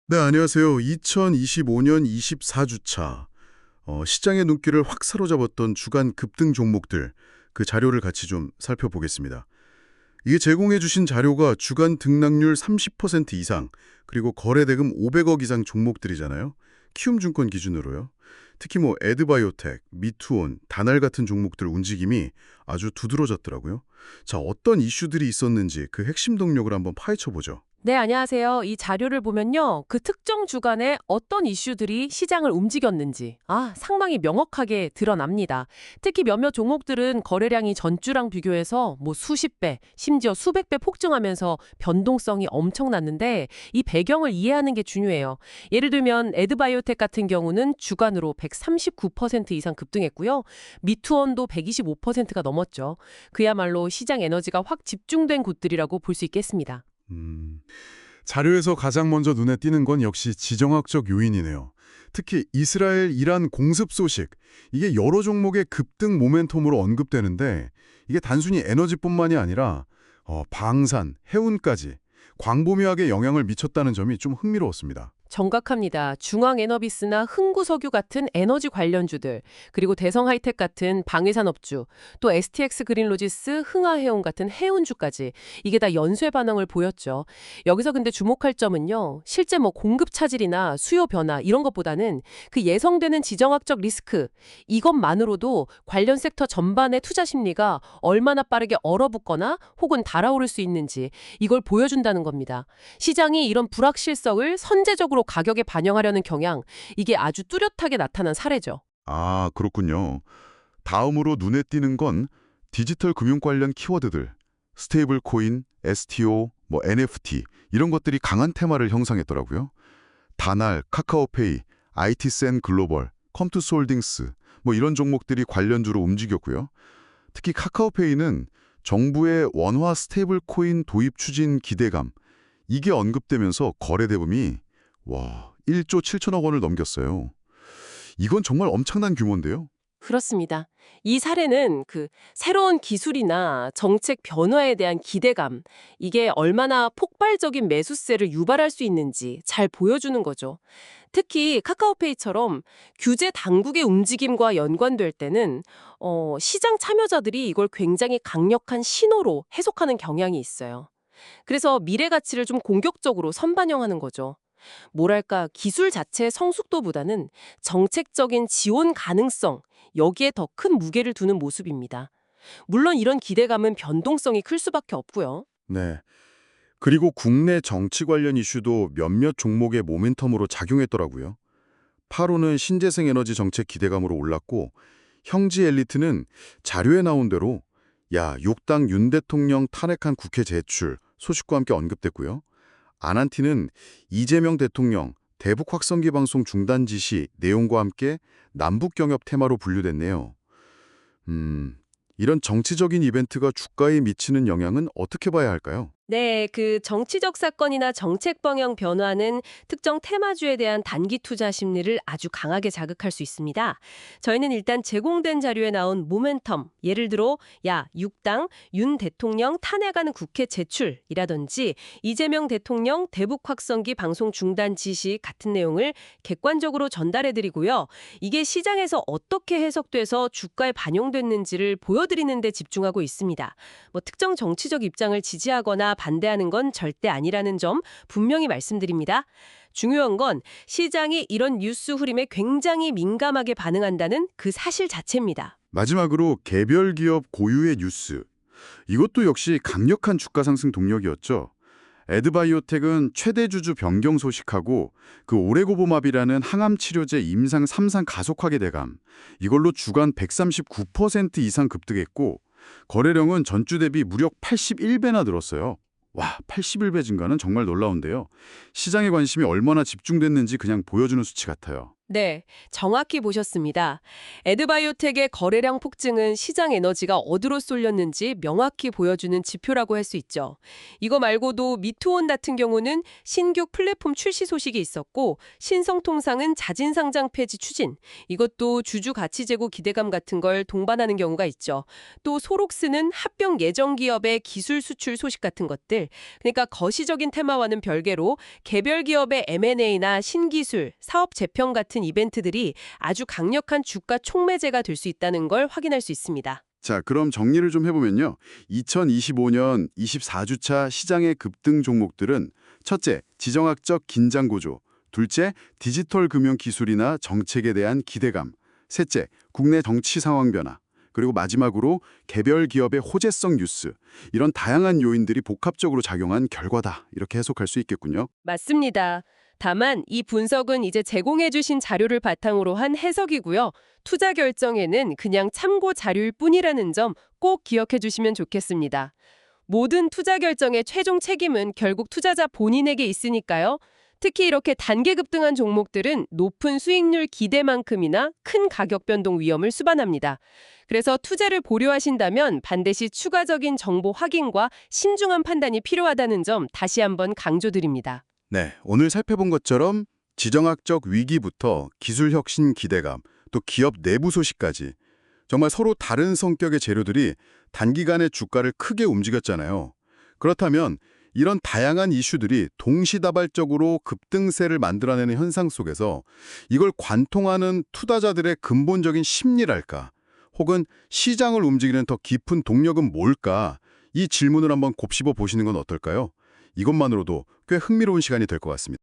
네, 안녕하세요. 2025년 24주차 시장의 눈길을 확 사로잡았던 주간 급등 종목들, 그 자료를 같이 좀 살펴보겠습니다. 이게 제공해 주신 자료가 주간 등락률 30% 이상, 그리고 거래대금 500억 이상 종목들이잖아요. 키움증권 기준으로요. 특히 에드바이오텍, 미투온, 다날 같은 종목들 움직임이 아주 두드러졌더라고요. 자, 어떤 이슈들이 있었는지 그 핵심 동력을 한번 파헤쳐 보죠. 네, 안녕하세요. 이 자료를 보면요. 그 특정 주간에 어떤 이슈들이 시장을 움직였는지, 상당히 명확하게 드러납니다. 특히 몇몇 종목들은 거래량이 전주랑 비교해서 수십 배, 심지어 수백 배 폭증하면서 변동성이 엄청났는데 이 배경을 이해하는 게 중요해요. 예를 들면 에드바이오텍 같은 경우는 주간으로 139% 이상 급등했고요. 미투원도 125%가 넘었죠. 그야말로 시장 에너지가 확 집중된 곳들이라고 볼 수 있겠습니다. 자료에서 가장 먼저 눈에 띄는 건 역시 지정학적 요인이네요. 특히 이스라엘, 이란 공습 소식, 이게 여러 종목의 급등 모멘텀으로 언급되는데 이게 단순히 에너지뿐만이 아니라 방산, 해운까지 광범위하게 영향을 미쳤다는 점이 좀 흥미로웠습니다. 정각합니다. 중앙에너비스나 흥구석유 같은 에너지 관련주들, 그리고 대성하이텍 같은 방위산업주, 또 STX 그린로지스, 흥하해운 같은 해운주까지 이게 다 연쇄 반응을 보였죠. 여기서 근데 주목할 점은요. 실제 공급 차질이나 수요 변화 이런 것보다는 그 예상되는 지정학적 리스크, 이것만으로도 관련 섹터 전반의 투자 심리가 얼마나 빠르게 얼어붙거나 혹은 달아오를 수 있는지 이걸 보여준다는 겁니다. 시장이 이런 불확실성을 선제적으로 가격에 반영하려는 경향, 이게 아주 뚜렷하게 나타난 사례죠. 아, 그렇군요. 다음으로 눈에 띄는 건 디지털 금융 관련 키워드들, 스테이블 코인, STO, NFT 이런 것들이 강한 테마를 형성했더라고요. 다날, 카카오페이, IT센 글로벌, 컴투스홀딩스 이런 종목들이 관련주로 움직였고요. 특히 카카오페이는 정부의 원화 스테이블 코인 도입 추진 기대감, 이게 언급되면서 거래 대금이 1조 7천억 원을 넘겼어요. 이건 정말 엄청난 규모인데요. 그렇습니다. 이 사례는 그 새로운 기술이나 정책 변화에 대한 기대감, 이게 얼마나 폭발적인 매수세를 유발할 수 있는지 잘 보여주는 거죠. 특히 카카오페이처럼 규제 당국의 움직임과 연관될 때는 시장 참여자들이 이걸 굉장히 강력한 신호로 해석하는 경향이 있어요. 그래서 미래 가치를 좀 공격적으로 선반영하는 거죠. 뭐랄까, 기술 자체의 성숙도보다는 정책적인 지원 가능성, 여기에 더 큰 무게를 두는 모습입니다. 물론 이런 기대감은 변동성이 클 수밖에 없고요. 네. 그리고 국내 정치 관련 이슈도 몇몇 종목의 모멘텀으로 작용했더라고요. 파로는 신재생 에너지 정책 기대감으로 올랐고 형지 엘리트는 자료에 나온 대로 6당 윤 대통령 탄핵한 국회 제출 소식과 함께 언급됐고요. 아난티는 이재명 대통령 대북 확성기 방송 중단 지시 내용과 함께 남북 경협 테마로 분류됐네요. 이런 정치적인 이벤트가 주가에 미치는 영향은 어떻게 봐야 할까요? 네, 그 정치적 사건이나 정책 방향 변화는 특정 테마주에 대한 단기 투자 심리를 아주 강하게 자극할 수 있습니다. 저희는 일단 제공된 자료에 나온 모멘텀, 예를 들어 6당 윤 대통령 탄핵하는 국회 제출이라든지 이재명 대통령 대북 확성기 방송 중단 지시 같은 내용을 객관적으로 전달해드리고요. 이게 시장에서 어떻게 해석돼서 주가에 반영됐는지를 보여드리는 데 집중하고 있습니다. 특정 정치적 입장을 지지하거나 반대하는 건 절대 아니라는 점 분명히 말씀드립니다. 중요한 건 시장이 이런 뉴스 흐름에 굉장히 민감하게 반응한다는 그 사실 자체입니다. 마지막으로 개별 기업 고유의 뉴스. 이것도 역시 강력한 주가 상승 동력이었죠. 에드바이오텍은 최대 주주 변경 소식하고 그 오레고보맙이라는 항암 치료제 임상 3상 가속화계 대감. 이걸로 주간 139% 이상 급등했고 거래량은 전주 대비 무려 81배나 늘었어요. 81배 증가는 정말 놀라운데요. 시장의 관심이 얼마나 집중됐는지 그냥 보여주는 수치 같아요. 네, 정확히 보셨습니다. 에드바이오텍의 거래량 폭증은 시장 에너지가 어디로 쏠렸는지 명확히 보여주는 지표라고 할 수 있죠. 이거 말고도 미투온 같은 경우는 신규 플랫폼 출시 소식이 있었고, 신성통상은 자진 상장 폐지 추진, 이것도 주주 가치 제고 기대감 같은 걸 동반하는 경우가 있죠. 또 소록스는 합병 예정 기업의 기술 수출 소식 같은 것들, 그러니까 거시적인 테마와는 별개로 개별 기업의 M&A나 신기술, 사업 재평 같은 이벤트들이 아주 강력한 주가 촉매제가 될 수 있다는 걸 확인할 수 있습니다. 자, 그럼 정리를 좀 해보면요. 2025년 24주차 시장의 급등 종목들은 첫째, 지정학적 긴장 고조, 둘째, 디지털 금융 기술이나 정책에 대한 기대감, 셋째, 국내 정치 상황 변화, 그리고 마지막으로 개별 기업의 호재성 뉴스, 이런 다양한 요인들이 복합적으로 작용한 결과다. 이렇게 해석할 수 있겠군요. 맞습니다. 다만 이 분석은 이제 제공해 주신 자료를 바탕으로 한 해석이고요. 투자 결정에는 그냥 참고 자료일 뿐이라는 점 꼭 기억해 주시면 좋겠습니다. 모든 투자 결정의 최종 책임은 결국 투자자 본인에게 있으니까요. 특히 이렇게 단계 급등한 종목들은 높은 수익률 기대만큼이나 큰 가격 변동 위험을 수반합니다. 그래서 투자를 보류하신다면 반드시 추가적인 정보 확인과 신중한 판단이 필요하다는 점 다시 한번 강조드립니다. 네, 오늘 살펴본 것처럼 지정학적 위기부터 기술 혁신 기대감, 또 기업 내부 소식까지 정말 서로 다른 성격의 재료들이 단기간에 주가를 크게 움직였잖아요. 그렇다면 이런 다양한 이슈들이 동시다발적으로 급등세를 만들어내는 현상 속에서 이걸 관통하는 투자자들의 근본적인 심리랄까, 혹은 시장을 움직이는 더 깊은 동력은 뭘까, 이 질문을 한번 곱씹어 보시는 건 어떨까요? 이것만으로도 꽤 흥미로운 시간이 될 것 같습니다.